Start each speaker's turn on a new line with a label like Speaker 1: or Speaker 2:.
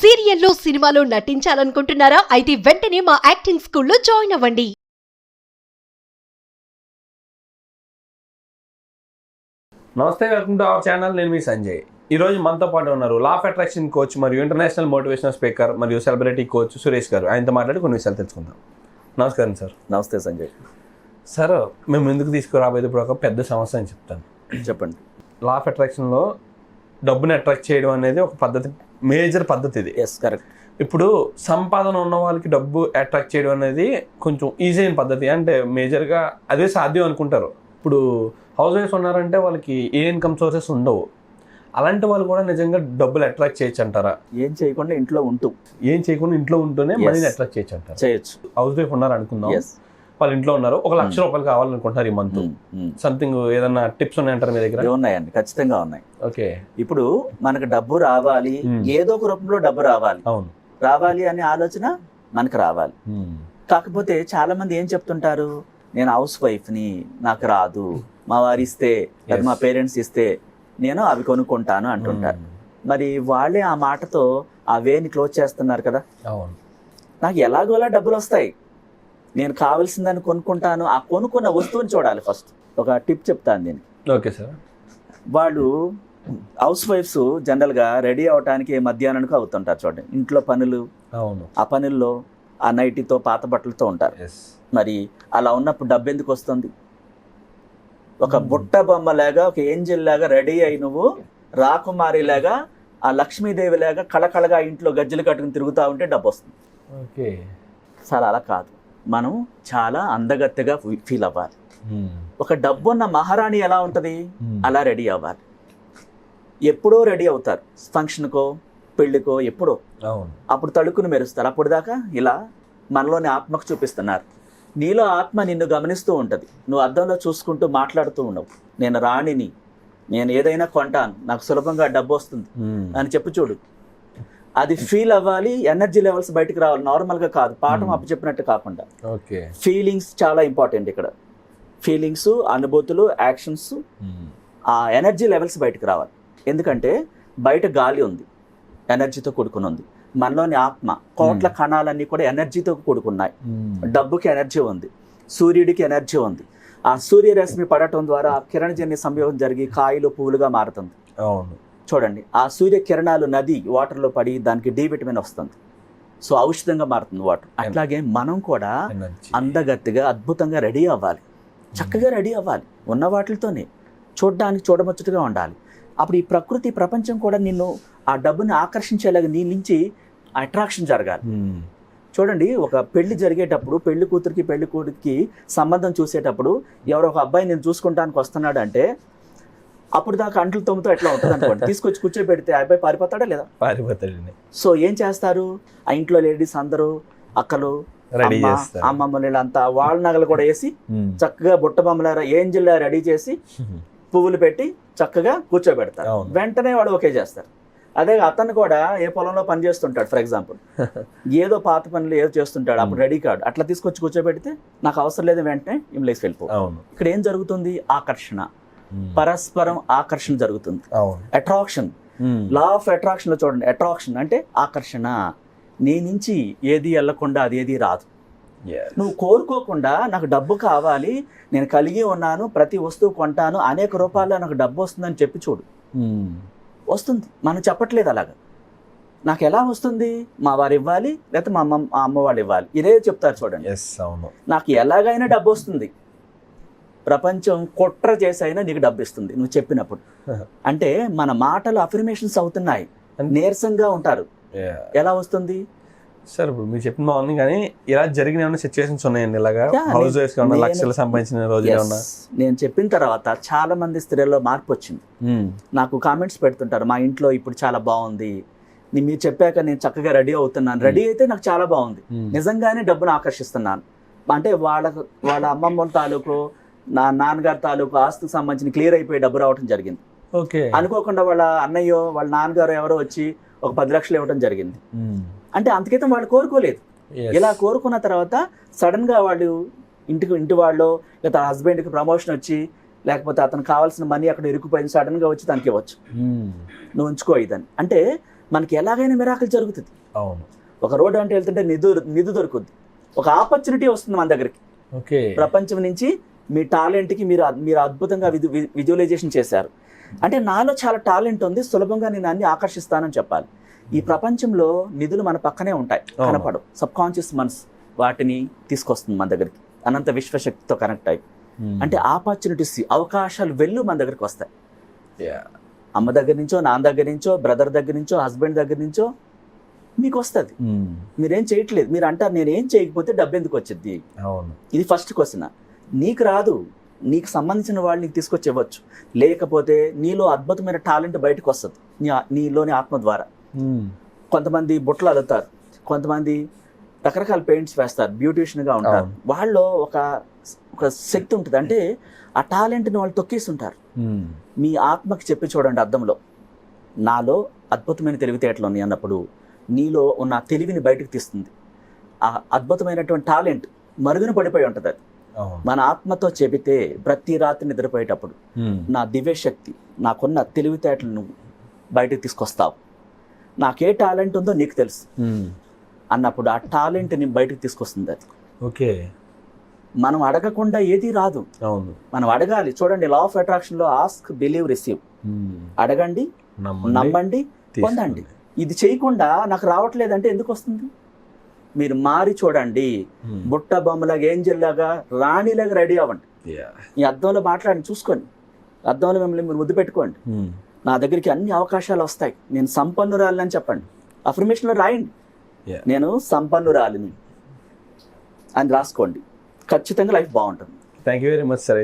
Speaker 1: సీరియల్లో సినిమాలో నటించాలనుకుంటున్నారా? అయితే వెంటనే మా యాక్టింగ్ స్కూల్లో జాయిన్ అవ్వండి.
Speaker 2: నమస్తే, వెల్కమ్ టు అవర్ ఛానల్. నేను మీ సంజయ్. ఈరోజు మనతో పాటు ఉన్నారు లా ఆఫ్ అట్రాక్షన్ కోచ్ మరియు ఇంటర్నేషనల్ మోటివేషనల్ స్పీకర్ మరియు సెలబ్రిటీ కోచ్ సురేష్ గారు. ఆయనతో మాట్లాడి కొన్ని విషయాలు తెలుసుకుందాం. నమస్కారం సార్.
Speaker 3: నమస్తే సంజయ్.
Speaker 2: సార్, మేము ఎందుకు తీసుకురాబోయేది ఇప్పుడు ఒక పెద్ద సమస్య అని చెప్తాను.
Speaker 3: చెప్పండి.
Speaker 2: లా ఆఫ్ అట్రాక్షన్లో డబ్బుని అట్రాక్ట్ చేయడం అనేది ఒక పద్ధతి, మేజర్ పద్ధతి ఇది.
Speaker 3: Yes, correct. ఇప్పుడు
Speaker 2: సంపాదన ఉన్న వాళ్ళకి డబ్బు అట్రాక్ట్ చేయడం అనేది కొంచెం ఈజీ అయిన పద్ధతి, అంటే మేజర్గా అదే సాధ్యం అనుకుంటారు. ఇప్పుడు హౌస్ వైఫ్స్ ఉన్నారంటే వాళ్ళకి ఏ ఇన్కమ్ సోర్సెస్ ఉండవు. అలాంటి వాళ్ళు కూడా నిజంగా డబ్బులు అట్రాక్ట్ చేయొచ్చు అంటారా?
Speaker 3: ఏం చేయకుండా ఇంట్లో
Speaker 2: ఉంటూనే మనీని అట్రాక్ట్ చేయొచ్చు అంటారా?
Speaker 3: చేయొచ్చు.
Speaker 2: హౌస్ వైఫ్ ఉన్నారు అనుకుందాం, వాళ్ళు ఇంట్లో ఉన్నారు, ₹1,00,000 కావాలనుకుంటున్నారు ఈ మంత్. సంథింగ్ ఏదన్నా టిప్స్ ఉన్నాయంటారు మీ దగ్గర?
Speaker 3: ఉన్నాయండి, ఖచ్చితంగా ఉన్నాయి.
Speaker 2: ఓకే.
Speaker 3: ఇప్పుడు మనకు డబ్బు రావాలి, ఏదో ఒక రూపంలో డబ్బు రావాలి.
Speaker 2: అవును,
Speaker 3: రావాలి అనే ఆలోచన మనకు రావాలి. కాకపోతే చాలా మంది ఏం చెప్తుంటారు, నేను హౌస్ వైఫ్ని, నాకు రాదు, మా వారు ఇస్తే లేదా మా పేరెంట్స్ ఇస్తే నేను అవి కొనుక్కుంటాను అంటుంటారు. మరి వాళ్ళే ఆ మాటతో ఆ వేని క్లోజ్ చేస్తున్నారు కదా.
Speaker 2: అవును,
Speaker 3: నాకు ఎలాగోలా డబ్బులు వస్తాయి, నేను కావాల్సిందని కొనుక్కుంటాను. ఆ కొనుక్కున్న వస్తువుని చూడాలి ఫస్ట్. ఒక టిప్ చెప్తాను నేను.
Speaker 2: Okay sir.
Speaker 3: వాళ్ళు హౌస్ వైఫ్స్ జనరల్గా రెడీ అవడానికి మధ్యాహ్నానికి అవుతుంటారు చూడండి, ఇంట్లో పనులు.
Speaker 2: అవును,
Speaker 3: ఆ పనుల్లో ఆ నైటీతో పాత బట్టలతో ఉంటారు. మరి అలా ఉన్నప్పుడు డబ్బు ఎందుకు వస్తుంది? ఒక బుట్ట బొమ్మలాగా, ఒక ఏంజల్ లాగా రెడీ అయి నువ్వు రాకుమారిలాగా, ఆ లక్ష్మీదేవి లాగా కళకళగా ఇంట్లో గజ్జలు కట్టుకుని తిరుగుతూ ఉంటే డబ్బు వస్తుంది.
Speaker 2: ఓకే.
Speaker 3: చాలా అలా కాదు, మనం చాలా అందగత్తెగా ఫీల్ అవ్వాలి. ఒక డబ్బున్న మహారాణి ఎలా ఉంటుంది అలా రెడీ అవ్వాలి. ఎప్పుడో రెడీ అవుతారు, ఫంక్షన్కో పెళ్ళికో ఎప్పుడో. అప్పుడు తడుకుని మెరుస్తారు. అప్పుడు దాకా ఇలా మనలోని ఆత్మకు చూపిస్తున్నారు. నీలో ఆత్మ నిన్ను గమనిస్తూ ఉంటుంది. నువ్వు అద్దంలో చూసుకుంటూ మాట్లాడుతూ ఉండవు, నేను రాణిని, నేను ఏదైనా కొంటాను, నాకు సులభంగా డబ్బు వస్తుంది అని చెప్పు చూడు. అది ఫీల్ అవ్వాలి, ఎనర్జీ లెవెల్స్ బయటకు రావాలి. నార్మల్గా కాదు, పాఠం అప్పచెప్పినట్టు కాకుండా.
Speaker 2: ఓకే.
Speaker 3: ఫీలింగ్స్ చాలా ఇంపార్టెంట్ ఇక్కడ. ఫీలింగ్స్, అనుభూతులు, యాక్షన్స్, ఆ ఎనర్జీ లెవెల్స్ బయటకు రావాలి. ఎందుకంటే బయట గాలి ఉంది, ఎనర్జీతో కూడుకుని ఉంది. మనలోని ఆత్మ, కోట్ల కణాలన్నీ కూడా ఎనర్జీతో కూడుకున్నాయి. డబ్బుకి ఎనర్జీ ఉంది, సూర్యుడికి ఎనర్జీ ఉంది. ఆ సూర్యరశ్మి పడటం ద్వారా కిరణజన్య సంయోగం జరిగి కాయలు పువ్వులుగా మారుతుంది.
Speaker 2: అవును,
Speaker 3: చూడండి, ఆ సూర్య కిరణాలు నది వాటర్లో పడి దానికి డి విటమిన్ వస్తుంది. సో ఔషధంగా మారుతుంది వాటర్. అట్లాగే మనం కూడా అందగత్తిగా అద్భుతంగా రెడీ అవ్వాలి, చక్కగా రెడీ అవ్వాలి. ఉన్న వాటితోనే చూడడానికి చూడముచ్చటగా ఉండాలి. అప్పుడు ఈ ప్రకృతి ప్రపంచం కూడా నిన్ను ఆ డబ్బుని ఆకర్షించేలాగా నీ నుంచి అట్రాక్షన్ జరగాలి. చూడండి, ఒక పెళ్లి జరిగేటప్పుడు పెళ్లి కూతురికి పెళ్లి కొడుకుకి సంబంధం చూసేటప్పుడు ఎవరో ఒక అబ్బాయి నేను చూసుకుంటానికి వస్తున్నాడు అంటే అప్పుడు దాకా అంట్లు తొమ్మితో ఎట్లా ఉంటుంది అనుకోండి, తీసుకొచ్చి కూర్చోబెడితే ఆ అబ్బాయి పారిపోతాడా లేదా?
Speaker 2: పారిపోతాడు.
Speaker 3: సో ఏం చేస్తారు, ఆ ఇంట్లో లేడీస్ అందరూ, అక్కలు, అమ్మమ్మలు, వీళ్ళంతా వాళ్ళ నగలు కూడా వేసి చక్కగా బుట్ట బొమ్మల ఏంజిల్లా రెడీ చేసి పువ్వులు పెట్టి చక్కగా కూర్చోబెడతారు. వెంటనే వాడు ఓకే చేస్తారు. అదే అతను కూడా ఏ పొలంలో పని చేస్తుంటాడు, ఫర్ ఎగ్జాంపుల్ ఏదో పాత పనులు ఏదో చేస్తుంటాడు, అప్పుడు రెడీ కాడు, అట్లా తీసుకొచ్చి కూర్చోబెడితే నాకు అవసరం లేదు, వెంటనే ఇంగ్లీష్ వెళ్ళిపో. ఇక్కడ ఏం జరుగుతుంది, ఆకర్షణ, పరస్పరం ఆకర్షణ జరుగుతుంది. అట్రాక్షన్, లా ఆఫ్ అట్రాక్షన్ లో చూడండి, అట్రాక్షన్ అంటే ఆకర్షణ. నీ నుంచి ఏది వెళ్ళకుండా అది ఏది రాదు. నువ్వు కోరుకోకుండా నాకు డబ్బు కావాలి, నేను కలిగి ఉన్నాను, ప్రతి వస్తువు కొంటాను, అనేక రూపాయల్లో నాకు డబ్బు వస్తుందని చెప్పి చూడు, వస్తుంది. మనం చెప్పట్లేదు అలాగా. నాకు ఎలా వస్తుంది, మా వారు ఇవ్వాలి లేకపోతే మా అమ్మ వాళ్ళు ఇవ్వాలి, ఇదే చెప్తారు చూడండి. నాకు ఎలాగైనా డబ్బు వస్తుంది, ప్రపంచం కుట్ర చేసైనా నీకు డబ్బు ఇస్తుంది నువ్వు చెప్పినప్పుడు. అంటే మన మాటలు అఫర్మేషన్స్ అవుతున్నాయి, నీరసంగా ఉంటారు. ఎలా వస్తుంది
Speaker 2: సార్? ఇప్పుడు మీరు చెప్పిన బాగుంది, కానీ ఇలా జరిగిన ఏమైనా సిచ్యువేషన్స్ ఉన్నాయండి ఇలాగా? హౌస్ వైఫ్స్ గా లక్షలు సంపాదించిన రోజులు ఏమన్నా?
Speaker 3: నేను చెప్పిన తర్వాత చాలా మంది స్త్రీల్లో మార్పు వచ్చింది. నాకు కామెంట్స్ పెడుతుంటారు, మా ఇంట్లో ఇప్పుడు చాలా బాగుంది, మీరు చెప్పాక నేను చక్కగా రెడీ అవుతున్నాను, రెడీ అయితే నాకు చాలా బాగుంది, నిజంగానే డబ్బును ఆకర్షిస్తున్నాను. అంటే వాళ్ళ అమ్మమ్మ తాలూకు, నా నాన్నగారి తాలూకు ఆస్తికి సంబంధించిన క్లియర్ అయిపోయి డబ్బు రావడం జరిగింది. అనుకోకుండా వాళ్ళ అన్నయ్యో వాళ్ళ నాన్నగారు ఎవరో వచ్చి ఒక 10 లక్షలు ఇవ్వడం జరిగింది. అంటే అంతకైతే వాళ్ళు కోరుకోలేదు. ఇలా కోరుకున్న తర్వాత సడన్ గా వాళ్ళు ఇంటి వాళ్ళు లేదా హస్బెండ్కి ప్రమోషన్ వచ్చి లేకపోతే అతను కావాల్సిన మనీ అక్కడ ఇరుక్కుపోయింది, సడన్ గా వచ్చి తనకి ఇవ్వచ్చు, నువ్వు ఉంచుకో ఇదని. అంటే మనకి ఎలాగైనా మిరాకిల్ జరుగుతుంది.
Speaker 2: అవును.
Speaker 3: ఒక రోడ్డు అంటే వెళ్తుంటే నిధి దొరుకుద్ది, ఒక ఆపర్చునిటీ వస్తుంది మన దగ్గరికి.
Speaker 2: ఓకే.
Speaker 3: ప్రపంచం నుంచి మీ టాలెంట్కి మీరు అద్భుతంగా విజువలైజేషన్ చేశారు. అంటే నాలో చాలా టాలెంట్ ఉంది, సులభంగా నేను అన్ని ఆకర్షిస్తానని చెప్పాలి. ఈ ప్రపంచంలో నిధులు మన పక్కనే ఉంటాయి, కనపడవు. సబ్ కాన్షియస్ మనసు వాటిని తీసుకొస్తుంది మన దగ్గరికి, అనంత విశ్వశక్తితో కనెక్ట్ అయ్యి. అంటే ఆపర్చునిటీస్, అవకాశాలు మన దగ్గరికి వస్తాయి. అమ్మ దగ్గర నుంచో, నాన్న దగ్గర నుంచో, బ్రదర్ దగ్గర నుంచో, హస్బెండ్ దగ్గర నుంచో మీకు వస్తుంది. మీరేం చేయట్లేదు. మీరు అంటారు నేను ఏం చేయకపోతే డబ్బు ఎందుకు వచ్చింది. ఇది ఫస్ట్ క్వశ్చన్. నీకు రాదు, నీకు సంబంధించిన వాళ్ళు నీకు తీసుకొచ్చి ఇవ్వచ్చు. లేకపోతే నీలో అద్భుతమైన టాలెంట్ బయటకు వస్తుంది నీలోని ఆత్మ ద్వారా. కొంతమంది బుట్టలు అల్లుతారు, కొంతమంది రకరకాల పెయింట్స్ వేస్తారు, బ్యూటిషియన్గా ఉంటారు. వాళ్ళు ఒక శక్తి ఉంటుంది. అంటే ఆ టాలెంట్ని వాళ్ళు తొక్కేసి ఉంటారు. మీ ఆత్మకి చెప్పి చూడండి అద్దంలో, నాలో అద్భుతమైన తెలివితేటలు ఉన్నాయి అన్నప్పుడు నీలో ఉన్న తెలివిని బయటకు తీస్తుంది. ఆ అద్భుతమైనటువంటి టాలెంట్ మరుగున పడిపోయి ఉంటుంది. అది మన ఆత్మతో చెబితే ప్రతి రాత్రి నిద్రపోయేటప్పుడు నా దివ్యశక్తి, నాకున్న తెలివితేటలను బయటకు తీసుకొస్తావు, నాకే టాలెంట్ ఉందో నీకు తెలుసు అన్నప్పుడు ఆ టాలెంట్ని బయటకు తీసుకొస్తుంది అది.
Speaker 2: ఓకే.
Speaker 3: మనం అడగకుండా ఏది రాదు.
Speaker 2: అవును,
Speaker 3: మనం అడగాలి. చూడండి, లా ఆఫ్ అట్రాక్షన్ లో ఆస్క్, బిలీవ్, రిసీవ్. అడగండి, నమ్మండి, పొందండి. ఇది చేయకుండా నాకు రావట్లేదంటే ఎందుకు వస్తుంది? మీరు మారి చూడండి, బుట్ట బొమ్మలాగా, ఏంజల్ లాగా, రాణిలాగా రెడీ అవ్వండి. ఈ అద్దంలో మాట్లాడి చూసుకోండి, అద్దంలో మిమ్మల్ని మీరు ముద్దు పెట్టుకోండి. నా దగ్గరికి అన్ని అవకాశాలు వస్తాయి, నేను సంపన్నురాలిని అని చెప్పండి. అఫర్మేషన్లో రాయండి, నేను సంపన్నురాలిని అని రాసుకోండి. ఖచ్చితంగా లైఫ్ బాగుంటుంది.
Speaker 2: Thank you very much sir.